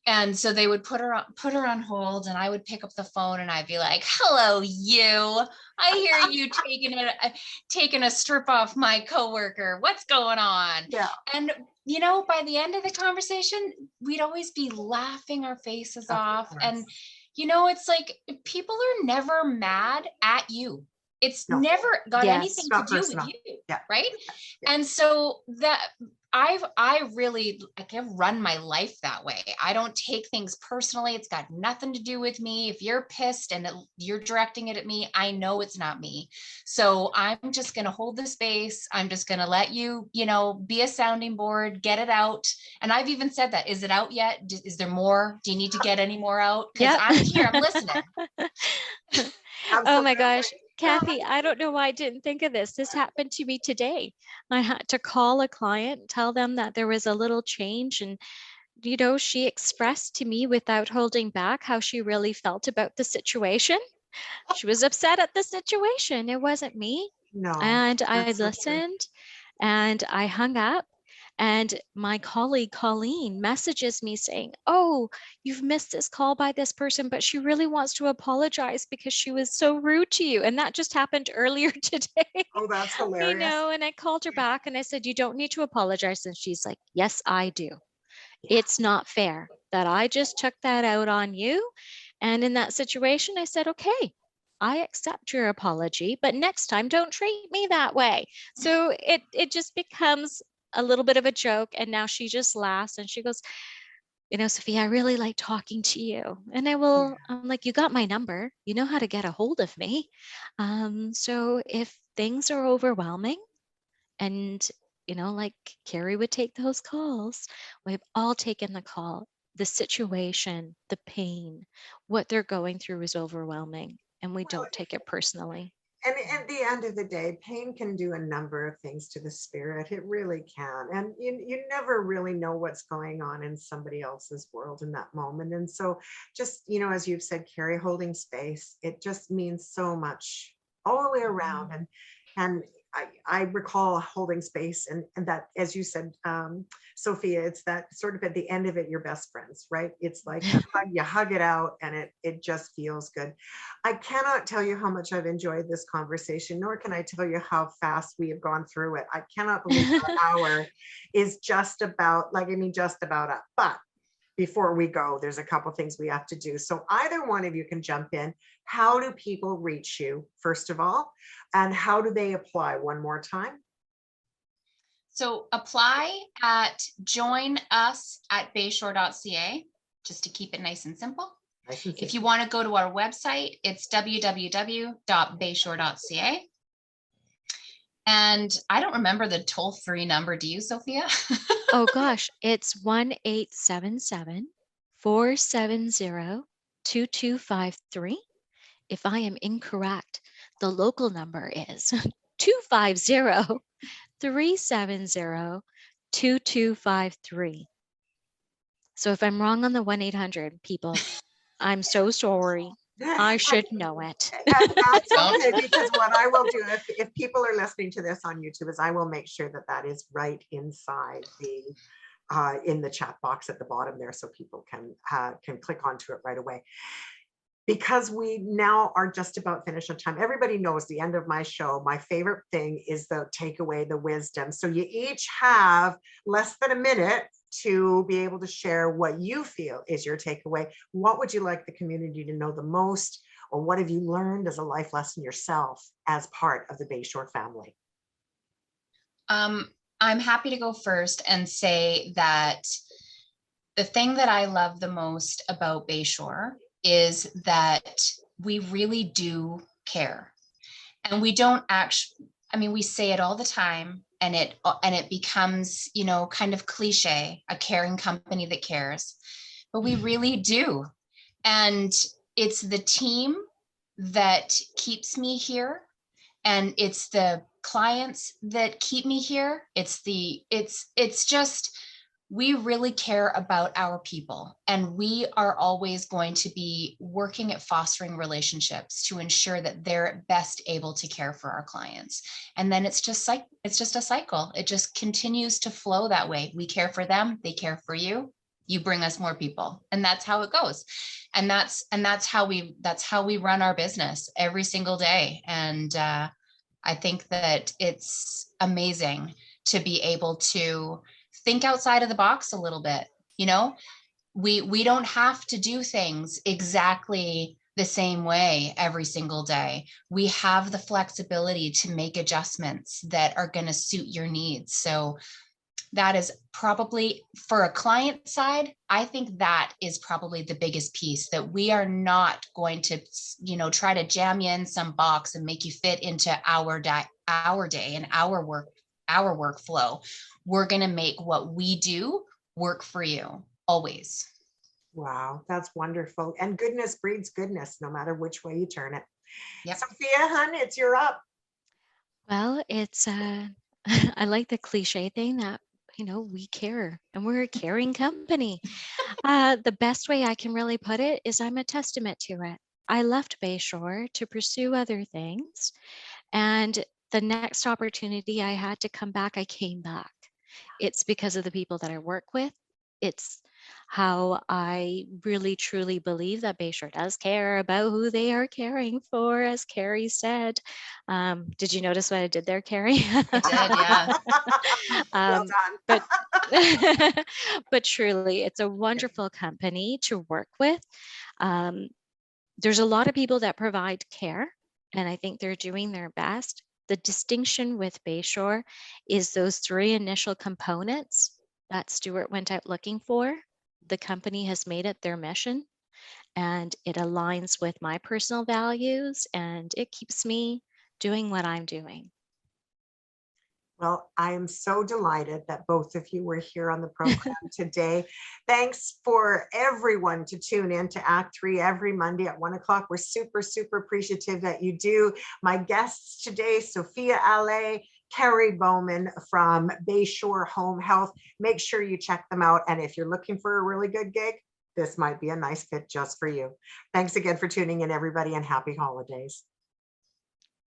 Speaker 3: And so they would put her on hold, and I would pick up the phone and I'd be like, hello, you. I hear you taking a strip off my coworker. What's going on?
Speaker 1: Yeah.
Speaker 3: And you know, by the end of the conversation, we'd always be laughing our faces off. And you know, it's like people are never mad at you. It's never got anything to do with you, right? Yeah. And so that I really run my life that way. I don't take things personally. It's got nothing to do with me. If you're pissed and you're directing it at me, I know it's not me. So I'm just going to hold the space. I'm just going to let you, you know, be a sounding board, get it out. And I've even said that. Is it out yet? Is there more? Do you need to get any more out? Because I'm here, I'm listening.
Speaker 2: Oh my gosh. Kathy, I don't know why I didn't think of this. This happened to me today. I had to call a client, tell them that there was a little change. And, you know, she expressed to me without holding back how she really felt about the situation. She was upset at the situation. It wasn't me.
Speaker 1: No.
Speaker 2: And I listened and I hung up. And my colleague, Colleen, messages me saying, oh, you've missed this call by this person, but she really wants to apologize because she was so rude to you. And that just happened earlier today.
Speaker 1: Oh, that's hilarious.
Speaker 2: You know, and I called her back and I said, you don't need to apologize. And she's like, yes, I do. Yeah. It's not fair that I just took that out on you. And in that situation, I said, okay, I accept your apology, but next time don't treat me that way. So it just becomes a little bit of a joke. And now she just laughs and she goes, you know, Sophia, I really like talking to you. And I'm like, you got my number, you know how to get a hold of me. So if things are overwhelming and, you know, like Carrie would take those calls, we've all taken the call. The situation, the pain, what they're going through is overwhelming and we don't take it personally.
Speaker 1: And at the end of the day, pain can do a number of things to the spirit. It really can. And you never really know what's going on in somebody else's world in that moment. And so just, you know, as you've said, Carrie, holding space, it just means so much all the way around. And I recall holding space and that, as you said, Sophia, it's that sort of at the end of it, you're best friends, right? It's like a hug, you hug it out and it just feels good. I cannot tell you how much I've enjoyed this conversation, nor can I tell you how fast we have gone through it. I cannot believe an hour is just about, just about up. But before we go, there's a couple things we have to do. So either one of you can jump in. How do people reach you, first of all? And how do they apply one more time?
Speaker 3: So apply at joinus@bayshore.ca, just to keep it nice and simple. If you want to go to our website, it's www.bayshore.ca. And I don't remember the toll-free number. Do you, Sophia?
Speaker 2: Oh gosh, it's 1-877-470-2253. If I am incorrect, the local number is 250-370-2253. So if I'm wrong on the 1-800 people, I'm so sorry. I should know it.
Speaker 1: And that's okay, because what I will do if people are listening to this on YouTube is I will make sure that that is right inside the in the chat box at the bottom there, so people can click onto it right away. Because we now are just about finished on time. Everybody knows the end of my show. My favorite thing is the takeaway, the wisdom. So you each have less than a minute to be able to share what you feel is your takeaway. What would you like the community to know the most? Or what have you learned as a life lesson yourself as part of the Bayshore family?
Speaker 3: I'm happy to go first and say that the thing that I love the most about Bayshore is that we really do care. And we don't actually, I mean, we say it all the time and it becomes, you know, kind of cliche, a caring company that cares, but we really do. And it's the team that keeps me here. And it's the clients that keep me here. It's just, we really care about our people, and we are always going to be working at fostering relationships to ensure that they're best able to care for our clients. And then it's just a cycle. It just continues to flow that way. We care for them, they care for you, you bring us more people, and that's how it goes. And that's how we run our business every single day. And I think that it's amazing to be able to think outside of the box a little bit. You know, we don't have to do things exactly the same way every single day. We have the flexibility to make adjustments that are going to suit your needs. So that is probably, for a client side, I think that is probably the biggest piece, that we are not going to, try to jam you in some box and make you fit into our day and our workflow. We're going to make what we do work for you always.
Speaker 1: Wow, that's wonderful. And goodness breeds goodness, no matter which way you turn it.
Speaker 3: Yep.
Speaker 1: Sophia, hun, it's your up.
Speaker 2: Well, it's I like the cliche thing that, we care and we're a caring company. The best way I can really put it is I'm a testament to it. I left Bayshore to pursue other things, and the next opportunity I had to come back, I came back. It's because of the people that I work with. It's how I really truly believe that Bayshore does care about who they are caring for, as Carrie said. Did you notice what I did there, Carrie?
Speaker 3: I did, yeah.
Speaker 1: Well done.
Speaker 2: But truly, it's a wonderful company to work with. There's a lot of people that provide care, and I think they're doing their best. The distinction with Bayshore is those three initial components that Stuart went out looking for. The company has made it their mission, and it aligns with my personal values, and it keeps me doing what I'm doing.
Speaker 1: Well, I am so delighted that both of you were here on the program today. Thanks for everyone to tune in to Act 3 every Monday at 1 o'clock. We're super, super appreciative that you do. My guests today, Sophia Allais, Carrie Bowman from Bayshore Home Health. Make sure you check them out. And if you're looking for a really good gig, this might be a nice fit just for you. Thanks again for tuning in, everybody, and happy holidays.